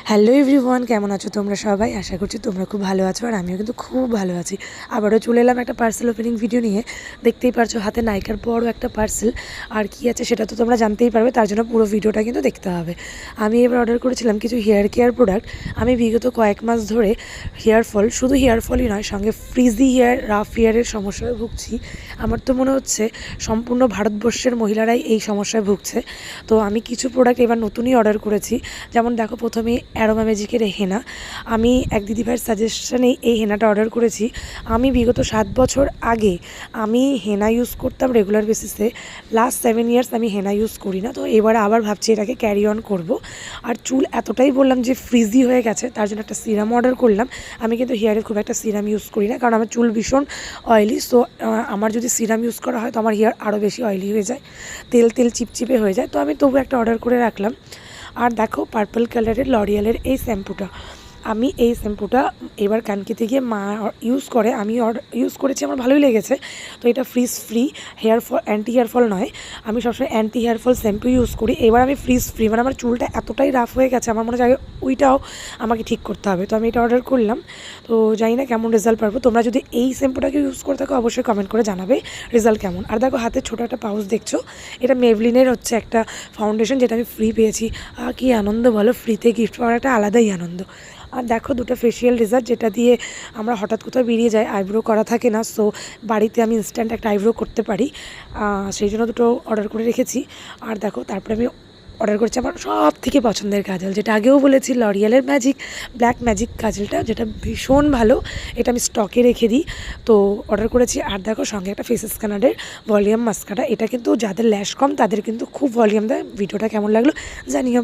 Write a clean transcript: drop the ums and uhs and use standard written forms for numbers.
Hello everyone, কেমন আছো তোমরা সবাই? আশা করছি তোমরা খুব ভালো আছো আর আমিও কিন্তু খুব ভালো আছি। আবারও চলে এলাম একটা পার্সেল ওপেনিং ভিডিও নিয়ে। দেখতেই পারছো হাতে নাইকার বড় একটা পার্সেল, আর কি আছে সেটা তো তোমরা জানতেই পারবে, তার জন্য পুরো ভিডিওটা কিন্তু দেখতে হবে। আমি এবার অর্ডার করেছিলাম কিছু হেয়ার কেয়ার প্রোডাক্ট। আমি বিগত কয়েক মাস ধরে শুধু হেয়ার ফলই নয়, সঙ্গে ফ্রিজি হেয়ার, রাফ হেয়ারের সমস্যায় ভুগছি। আমার তো মনে হচ্ছে সম্পূর্ণ ভারতবর্ষের মহিলারাই এই সমস্যায় ভুগছে। তো আমি কিছু প্রোডাক্ট এবার নতুনই অর্ডার করেছি। যেমন দেখো, প্রথমে অ্যারোমা ম্যাজিকের হেনা। আমি এক দিদিভাইয়ের সাজেশনেই এই হেনাটা অর্ডার করেছি। আমি বিগত 7 বছর আগে আমি হেনা ইউজ করতাম রেগুলার বেসিসে। লাস্ট 7 ইয়ার্স আমি হেনা ইউজ করি না। তো এবারে আবার ভাবছি এটাকে ক্যারি অন করব। আর চুল এতটাই বললাম যে ফ্রিজি হয়ে গেছে, তার জন্য একটা সিরাম অর্ডার করলাম। আমি কিন্তু হেয়ারে খুব একটা সিরাম ইউজ করি না, কারণ আমার চুল ভীষণ অয়েলি। সো আমার যদি সিরাম ইউজ করা হয় তো আমার হেয়ার আরও বেশি অয়েলি হয়ে যায়, তেল তেল চিপচিপে হয়ে যায়। তো আমি তবু একটা অর্ডার করে রাখলাম। আর দেখো, পার্পল কালারের লরিয়ালের এই শ্যাম্পুটা, আমি এই শ্যাম্পুটা এবার কানকিতে গিয়ে মা ইউজ করে, আমি ইউজ করেছি, আমার ভালোই লেগেছে। তো এটা frizz free, anti hair fall নয়। আমি সবসময় anti hair fall shampoo use করি। এবার আমি ফ্রিজ ফ্রি, মানে আমার চুলটা এতটাই রাফ হয়ে গেছে, আমার মনে হয় ওইটাও আমাকে ঠিক করতে হবে। তো আমি এটা অর্ডার করলাম। তো জানি না কেমন রেজাল্ট পাবো। তোমরা যদি এই শ্যাম্পুটাকে ইউজ করে থাকো অবশ্যই কমেন্ট করে জানাবে রেজাল্ট কেমন। আর দেখো, হাতে ছোটো একটা পাউচ দেখছো, এটা মেভলিনের হচ্ছে একটা ফাউন্ডেশন, যেটা আমি ফ্রি পেয়েছি। কী আনন্দ বলো, ফ্রিতে গিফট পাওয়ার একটা আলাদাই আনন্দ। আর দেখো, দুটো ফেশিয়াল রেজার, যেটা দিয়ে আমরা হঠাৎ কোথাও বেরিয়ে যাই, আইব্রো করা থাকে না, সো বাড়িতে আমি ইনস্ট্যান্ট একটা আইব্রো করতে পারি, সেই জন্য দুটো অর্ডার করে রেখেছি। আর দেখো, তারপরে আমি অর্ডার করেছি আমার সব থেকে পছন্দের কাজল, যেটা আগেও বলেছি, লরিয়ালের ম্যাজিক ব্ল্যাক ম্যাজিক কাজলটা, যেটা ভীষণ ভালো। এটা আমি স্টকে রেখে দিই, তো অর্ডার করেছি। আর দেখো, সঙ্গে একটা ফেস স্ক্যানারের ভলিউম মাস্কারা। এটা কিন্তু যাদের ল্যাশ কম তাদের কিন্তু খুব ভলিউম দেয়। ভিডিওটা কেমন লাগলো জানিও।